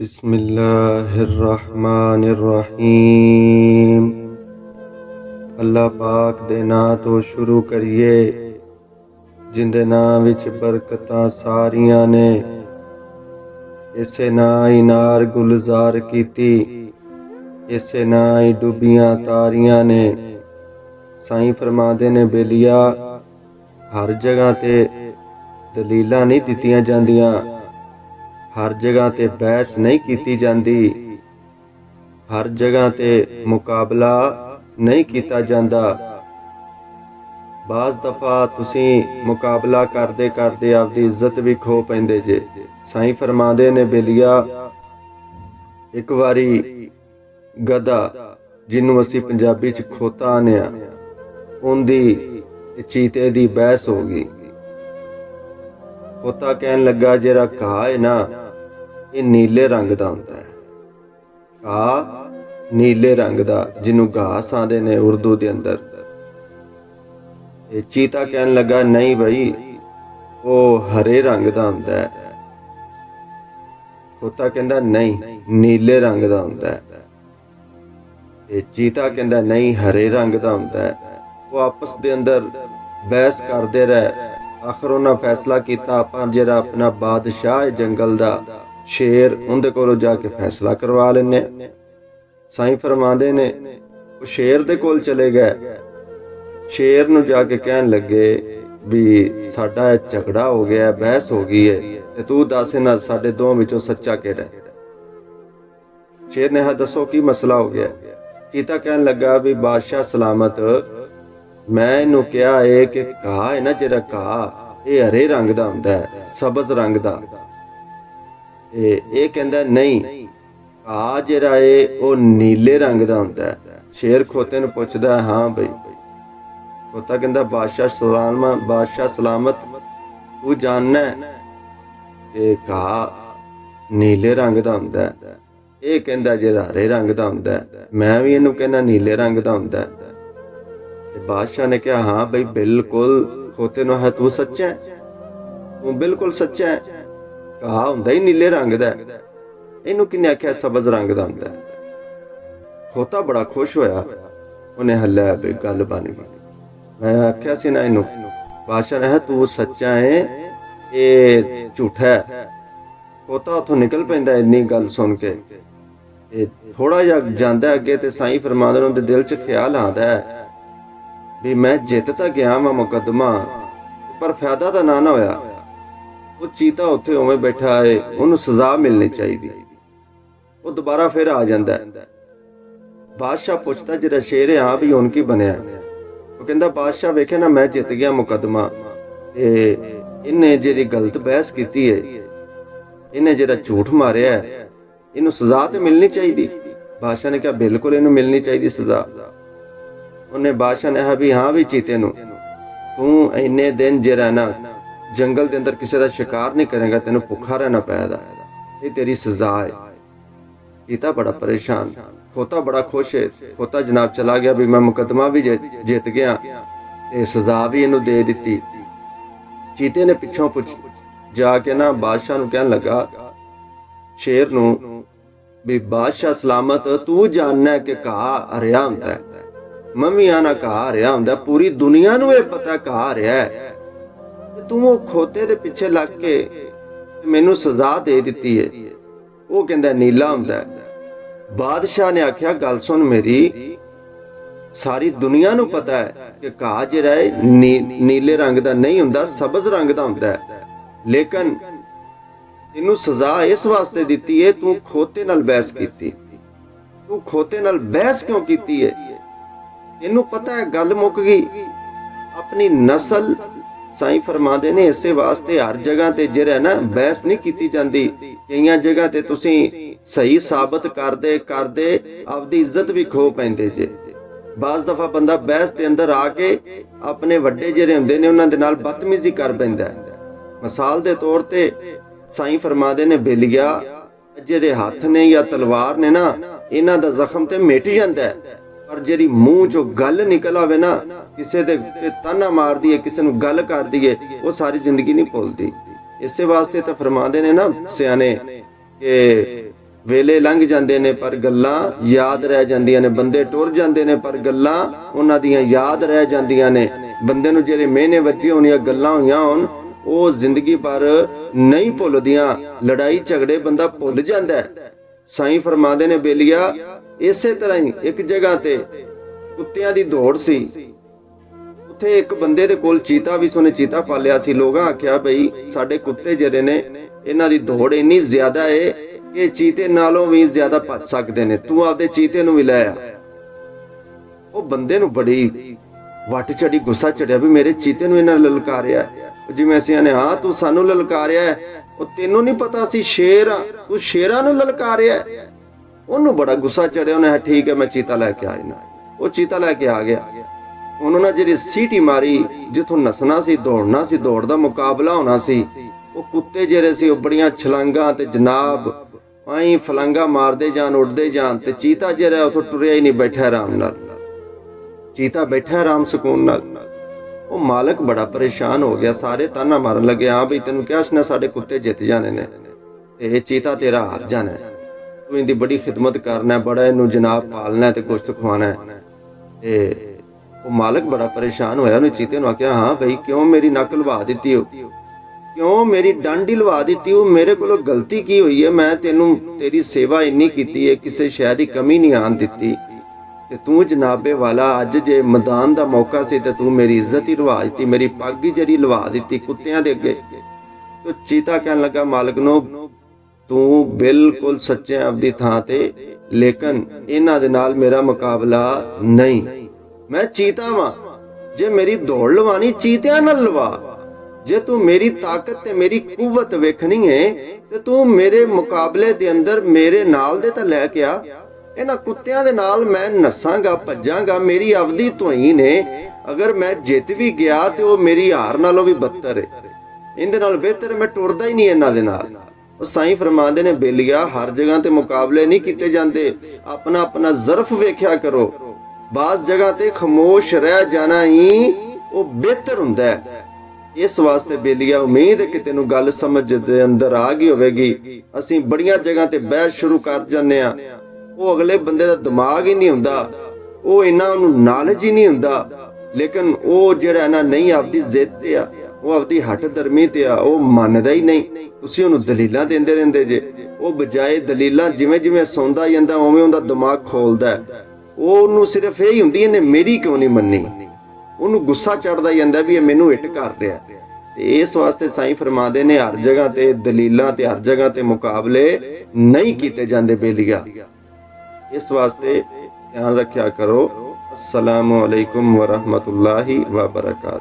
बिस्मिल्लाहिर्रहमानिर्रहीम। अल्लाह पाक दे नां तो शुरू करिए जिंदे नां विच बरकतां सारियां ने। इसे नां ही नार गुलजार कीती, इसे नां ही डुबियां तारियां ने। साईं फरमांदे ने बेलिया हर जगह ते दलीलां नहीं दित्तियां जांदियां, हर जगह ते बहस नहीं की जाती, हर जगह ते मुकाबला नहीं किया जाता। बाज़ दफ़ा तुसी मुकाबला करते करते आपकी इज्जत भी खो पैंदे जे। साईं फरमांदे ने बेलिया एक बारी गधा जिन्हों असी पंजाबी च खोता आने उनकी चीते की बहस हो गई। खोता कहन लगा जरा घाह है ना ये नीले रंग का होंदा है, घाह नीले रंग का जिन्हों घास आंदे ने उर्दू के अंदर। चीता कहन लगा नहीं भाई वो हरे रंग का होंदा है। खोता कहंदा नहीं नीले रंग का होंदा है। चीता कहंदा नहीं हरे रंग का होंदा है। वो आपस के अंदर बहस करते रहे। आखिर उन्हें फैसला किया आपां जरा अपना बादशाह जंगल का शेर उनके कोलों जाके फैसला करवा लेने। साईं फरमांदे ने वो शेर दे कोल चले गए। शेर नूं जाके कहन लगे भी साडा झगड़ा हो गया, बहस हो गई है, ते तू दस इन्हां साडे दोवां विचों सच्चा किहड़ा है। शेर ने हा दसो की मसला हो गया। चीता कहन लगा भी बादशाह सलामत मैं इनू कहा है कि घाह है ना जरा घाह ये हरे रंग का होंदा है, सबज रंग का। ये कहंदा नहीं घाह जरा है वो नीले रंग का होंदा है। शेर खोते नूं पुछदा हाँ बई। खोता कहंदा बादशाह सलामत तू जानना है कि घाह नीले रंग का होंदा है, ये कहंदा जरा हरे रंग का होंदा है, मैं भी इनू कहना नीले रंग का होंदा है। बादशाह ने कहा हाँ बई बिल्कुल। खोते नूं है तू सच्चा है, तू बिल्कुल सच्चा है, घाह हुंदा ही नीले रंग का, इनू किन्ने आख्या सबज रंग का हुंदा है। खोता बड़ा खुश होया, उन्हें हल्ला बई गल बन गई। मैं आख्या सी ना इनू। बादशाह ने तू सच्चा है ये झूठा है। खोता उथों निकल पैंदा इन्नी गल सुन के। थोड़ा जिहा जांदा अगे ते साईं फरमांदे ने उहदे दिल च ख्याल आंदा है भी मैं जित तो गया वा मुकदमा पर फायदा तो ना होया। वो चीता उत्थे उवें बैठा है, उन्होंने सजा मिलनी चाहिए। वो दोबारा फिर आ जाता है। बादशाह पूछता जरा शेर हाँ भी हुण की बनया। वो कहंदा बादशाह वेखे ना मैं जित गया मुकदमा, इन्हें जी गलत बहस की है, इन्हें जरा झूठ मारिया है, इनू सजा तो मिलनी चाहिए। बादशाह ने कहा बिल्कुल इनू मिलनी चाहिए सजा। उन्हें बादशाह ने भी हाँ भी चीते नू तू इन्ने दिन जे रहना जंगल के अंदर किसी का शिकार नहीं करेगा, तेन भुखा रहना पैदा, ये तेरी सजा है। चीता बड़ा परेशान, खोता बड़ा खुश है। खोता जनाब चला गया भी मैं मुकदमा भी जित गया, ये सजा भी इनू दे दी। चीते ने पिछों जाके ना बादशाह नू कहन लगा शेर नू भी बादशाह सलामत तू जानना है कि घाह हरिया हुंदा है, मम्मी आना घाह हरिया हुंदा, पूरी दुनिया नू ये पता घाह हरिया है, तू वो खोते दे पिछे लग के मैनू सजा दे दी है। वो कहंदा नीला हुंदा है। बादशाह ने आख्या गल सुन मेरी, सारी दुनिया नू पता है कि घाह जिहड़ा है नीले रंग का नहीं हुंदा, सबज रंग का हुंदा है, लेकिन इनू सजा इस वास्ते दी है तू खोते नाल बहस की। तू खोते नाल बहस क्यों की है? इनू पता है गल मुक गई। अपनी नस्ल साईं फरमांदे ने इसे वास्ते हर जगह ते जिहड़ा ना बहस नहीं की जाती। कई जगह ते तुसी सही साबित करदे करदे आपदी इज्जत भी खो पैंदे जे। बाज़ दफा बंदा बहस के अंदर आके अपने वड्डे जिहड़े हुंदे ने उन्हां दे नाल बदतमीजी कर पैंदा है। मिसाल के तौर ते साईं फरमांदे ने बेलिया जिहड़े हथ ने या तलवार ने ना इन्हां दा जख्म ते मिट जांदा है, पर जी मूँह चो गल निकल आवे ना किसी दे ताना मार दिए, किसी नूं गल कर दिए, वो सारी जिंदगी नहीं भुलदी। इसे वास्ते तो फरमांदे ने ना सियाने कि ਵੇਲੇ ਲੰਘ ਜਾਂਦੇ ਨੇ ਪਰ ਗੱਲਾਂ ਯਾਦ ਰਹਿ ਜਾਂਦੀਆਂ ਨੇ, ਬੰਦੇ ਟੁਰ ਜਾਂਦੇ ਨੇ ਪਰ ਗੱਲਾਂ ਉਹਨਾਂ ਦੀਆਂ ਯਾਦ ਰਹਿ ਜਾਂਦੀਆਂ ਨੇ। ਬੰਦੇ ਨੂੰ ਜਿਹੜੇ ਮਿਹਨੇ ਵੱਜੇ ਹੋਣੀਆਂ ਗੱਲਾਂ ਹੋਈਆਂ ਹੋਣ ਉਹ ਜ਼ਿੰਦਗੀ ਭਰ ਨਹੀਂ ਭੁੱਲਦੀਆਂ। ਲੜਾਈ ਝਗੜੇ ਬੰਦਾ ਭੁੱਲ ਜਾਂਦਾ ਹੈ। ਸਾਈਂ ਫਰਮਾਉਂਦੇ ਨੇ ਬੇਲੀਆ, ਇਸੇ ਤਰ੍ਹਾਂ ਹੀ ਇੱਕ ਜਗ੍ਹਾ ਤੇ ਕੁੱਤਿਆਂ ਦੀ ਦੌੜ ਸੀ। ਉੱਥੇ ਇੱਕ ਬੰਦੇ ਦੇ ਕੋਲ ਚੀਤਾ ਵੀ ਸੋਨੇ ਚੀਤਾ ਪਾਲਿਆ ਸੀ। ਲੋਕਾਂ ਆਖਿਆ ਬਈ ਸਾਡੇ ਕੁੱਤੇ ਜਿਹੜੇ ਨੇ ਇਹਨਾਂ ਦੀ ਦੌੜ ਇੰਨੀ ਜ਼ਿਆਦਾ ਏ ਕਿ ਚੀਤੇ ਨਾਲੋਂ ਵੀ ਜ਼ਿਆਦਾ ਭੱਜ ਸਕਦੇ ਨੇ, ਤੂੰ ਆਪਦੇ ਚੀਤੇ ਨੂੰ ਵੀ ਲੈ ਆ। ਉਹ ਬੰਦੇ ਨੂੰ ਬੜੀ ਵੱਟ ਚੜੀ, ਗੁੱਸਾ ਚੜਿਆ ਵੀ ਮੇਰੇ ਚੀਤੇ ਨੂੰ ਇਹਨਾਂ ਲਲਕਾਰਿਆ। ਜਿਵੇਂ ਅਸੀਂ ਨੇ ਹਾਂ ਤੂੰ ਸਾਨੂੰ ਲਲਕਾਰਿਆ, ਉਹ ਤੈਨੂੰ ਨਹੀਂ ਪਤਾ ਸੀ ਸ਼ੇਰ ਆ, ਤੂੰ ਸ਼ੇਰਾਂ ਨੂੰ ਲਲਕਾਰਿਆ। ਉਹਨੂੰ ਬੜਾ ਗੁੱਸਾ ਚੜਿਆ। ਉਹਨੇ ਠੀਕ ਹੈ ਮੈਂ ਚੀਤਾ ਲੈ ਕੇ ਆਇਆ। ਉਹ ਚੀਤਾ ਲੈ ਕੇ ਆ ਗਿਆ। ਉਹਨਾਂ ਨੇ ਜਿਹੜੀ ਸੀਟੀ ਮਾਰੀ, ਜਿੱਥੋਂ ਨੱਸਣਾ ਸੀ, ਦੌੜਨਾ ਸੀ, ਦੌੜ ਦਾ ਮੁਕਾਬਲਾ ਹੋਣਾ ਸੀ, ਉਹ ਕੁੱਤੇ ਜਿਹੜੇ ਸੀ ਉਹ ਬੜੀਆਂ ਛਲਾਂਗਾਂ ਤੇ ਜਨਾਬ ਆਈ ਫਲਾਂਗਾ ਮਾਰਦੇ ਜਾਣ, ਉੱਡਦੇ ਜਾਣ, ਤੇ ਚੀਤਾ ਜਿਹੜਾ ਉਥੋਂ ਟੁਰਿਆ ਹੀ ਨਹੀਂ, ਬੈਠਾ ਆਰਾਮ ਨਾਲ। ਚੀਤਾ ਬੈਠਾ ਆਰਾਮ ਸਕੂਨ ਨਾਲ। ਉਹ ਮਾਲਕ ਬੜਾ ਪਰੇਸ਼ਾਨ ਹੋ ਗਿਆ। ਸਾਰੇ ਤਾਨਾ ਮਾਰਨ ਲੱਗੇ, ਹਾਂ ਬਈ ਤੈਨੂੰ ਕਿਹਾ ਸੀ ਨਾ ਸਾਡੇ ਕੁੱਤੇ ਜਿੱਤ ਜਾਣੇ ਨੇ, ਤੇ ਇਹ ਚੀਤਾ ਤੇਰਾ ਹਾਰ ਜਾਣਾ, ਤੂੰ ਇਹਦੀ ਬੜੀ ਖਿਦਮਤ ਕਰਨਾ, ਬੜਾ ਇਹਨੂੰ ਜਨਾਬ ਪਾਲਣਾ ਤੇ ਕੁਛ ਖਵਾਉਣਾ। ਤੇ ਉਹ ਮਾਲਕ ਬੜਾ ਪਰੇਸ਼ਾਨ ਹੋਇਆ। ਉਹਨੇ ਚੀਤੇ ਨੂੰ ਆਖਿਆ, ਹਾਂ ਬਈ ਕਿਉਂ ਮੇਰੀ ਨੱਕ ਲਵਾ ਦਿੱਤੀ ਹੋ, ਕਿਉਂ ਮੇਰੀ ਡਾਂਡੀ ਲਵਾ ਦਿੱਤੀ ਹੋ, ਮੇਰੇ ਕੋਲੋਂ ਗਲਤੀ ਕੀ ਹੋਈ ਹੈ? ਮੈਂ ਤੈਨੂੰ ਤੇਰੀ ਸੇਵਾ ਇੰਨੀ ਕੀਤੀ ਹੈ, ਕਿਸੇ ਸ਼ੈ ਦੀ ਕਮੀ ਨਹੀਂ ਆਣ ਦਿੱਤੀ, ਤੇ ਤੂੰ ਜਨਾਬੇ ਵਾਲਾ ਅੱਜ ਜੇ ਮੈਦਾਨ ਦਾ ਮੌਕਾ ਸੀ ਤੇ ਤੂੰ ਮੇਰੀ ਇੱਜ਼ਤ ਹੀ ਲਵਾ ਦਿੱਤੀ, ਮੇਰੀ ਪੱਗ ਹੀ ਜਿਹੜੀ ਲਵਾ ਦਿੱਤੀ ਕੁੱਤਿਆਂ ਦੇ ਅੱਗੇ। ਤੇ ਚੀਤਾ ਕਹਿਣ ਲੱਗਾ ਮਾਲਕ ਨੂੰ, ਤੂੰ ਬਿਲਕੁਲ ਸੱਚਾ ਆਪਦੀ ਥਾਂ ਤੇ, ਲੇਕਿਨ ਇਹਨਾਂ ਦੇ ਨਾਲ ਮੇਰਾ ਮੁਕਾਬਲਾ ਨਹੀਂ। ਮੈਂ ਚੀਤਾ ਵਾਂ, ਜੇ ਮੇਰੀ ਦੌੜ ਲਵਾਣੀ ਚੀਤਿਆਂ ਨਾਲ ਲਵਾ। ਜੇ ਤੂੰ ਮੇਰੀ ਤਾਕਤ ਤੇ ਮੇਰੀ ਕੁਵਤ ਵੇਖਣੀ ਹੈ ਤੇ ਤੂੰ ਮੇਰੇ ਮੁਕਾਬਲੇ ਦੇ ਅੰਦਰ ਮੇਰੇ ਨਾਲ ਦੇ ਤਾਂ ਲੈ ਕੇ ਆ। ਇਹਨਾਂ ਕੁੱਤਿਆਂ ਦੇ ਨਾਲ ਮੈਂ ਨੱਸਾਂਗਾ, ਭੱਜਾਂਗਾ, ਮੇਰੀ ਆਪਦੀ ਧੋਈ ਨੇ। ਅਗਰ ਮੈਂ ਜਿੱਤ ਵੀ ਗਿਆ ਤੇ ਉਹ ਮੇਰੀ ਹਾਰ ਨਾਲੋਂ ਵੀ ਬੱਤਰ ਹੈ, ਇਹਦੇ ਨਾਲ ਬਿਹਤਰ ਮੈਂ ਟੁਰਦਾ ਹੀ ਨਹੀਂ ਇਹਨਾਂ ਦੇ ਨਾਲ। ਉਹ ਸਾਈਂ ਫਰਮਾਉਂਦੇ ਨੇ ਬੇਲੀਆ, ਹਰ ਜਗ੍ਹਾ ਤੇ ਮੁਕਾਬਲੇ ਨਹੀਂ ਕੀਤੇ ਜਾਂਦੇ, ਆਪਣਾ ਆਪਣਾ ਜ਼ਰਫ ਵੇਖਿਆ ਕਰੋ। ਬਾਜ਼ ਜਗ੍ਹਾ ਤੇ ਖਾਮੋਸ਼ ਰਹਿ ਜਾਣਾ ਹੀ ਉਹ ਬਿਹਤਰ ਹੁੰਦਾ ਹੈ। ਇਸ ਵਾਸਤੇ ਬੇਲੀਆ ਉਮੀਦ ਹੈ ਕਿ ਤੈਨੂੰ ਗੱਲ ਸਮਝ ਦੇ ਅੰਦਰ ਆ ਗਈ ਹੋਵੇਗੀ। ਅਸੀਂ ਬੜੀਆਂ ਜਗ੍ਹਾ ਤੇ ਬਹਿਸ ਸ਼ੁਰੂ ਕਰ ਜਾਂਦੇ ਆ, ਉਹ ਅਗਲੇ ਬੰਦੇ ਦਾ ਦਿਮਾਗ ਹੀ ਨਹੀਂ ਹੁੰਦਾ, ਉਹ ਇਹਨਾਂ ਉਹਨੂੰ ਨਾਲੇਜ ਹੀ ਨਹੀਂ ਹੁੰਦਾ, ਲੇਕਿਨ ਉਹ ਜਿਹੜਾ ਨਾ ਨਹੀਂ ਆਪਦੀ ਜ਼ਿੱਦ ਤੇ ਆ, ਉਹ ਆਪਦੀ ਹੱਟ ਦਰਮੀ ਤੇ ਆ, ਉਹ ਮੰਨਦਾ ਹੀ ਨਹੀਂ। ਤੁਸੀਂ ਉਹਨੂੰ ਦਲੀਲਾਂ ਦਿੰਦੇ ਰਹਿੰਦੇ ਜੇ, ਉਹ ਬਜਾਏ ਦਲੀਲਾਂ ਜਿਵੇਂ ਜਿਵੇਂ ਸੌਂਦਾ ਜਾਂਦਾ ਉਵੇਂ ਉਹਦਾ ਦਿਮਾਗ ਖੋਲਦਾ। ਉਹਨੂੰ ਸਿਰਫ ਇਹ ਹੀ ਹੁੰਦੀ ਇਹਨੇ ਮੇਰੀ ਕਿਉਂ ਨਹੀਂ ਮੰਨੀ, ਉਹਨੂੰ ਗੁੱਸਾ ਚੜਦਾ ਜਾਂਦਾ ਵੀ ਇਹ ਮੈਨੂੰ ਹਿੱਟ ਕਰ ਰਿਹਾ। ਤੇ ਇਸ ਵਾਸਤੇ ਸਾਈਂ ਫਰਮਾਉਂਦੇ ਨੇ ਹਰ ਜਗ੍ਹਾ ਤੇ ਦਲੀਲਾਂ ਤੇ ਹਰ ਜਗ੍ਹਾ ਤੇ ਮੁਕਾਬਲੇ ਨਹੀਂ ਕੀਤੇ ਜਾਂਦੇ ਬੇਲੀਆ। ਇਸ ਵਾਸਤੇ ਧਿਆਨ ਰੱਖਿਆ ਕਰੋ। अस्सलामु अलैकुम व रहमतुल्लाहि व बरकातहू।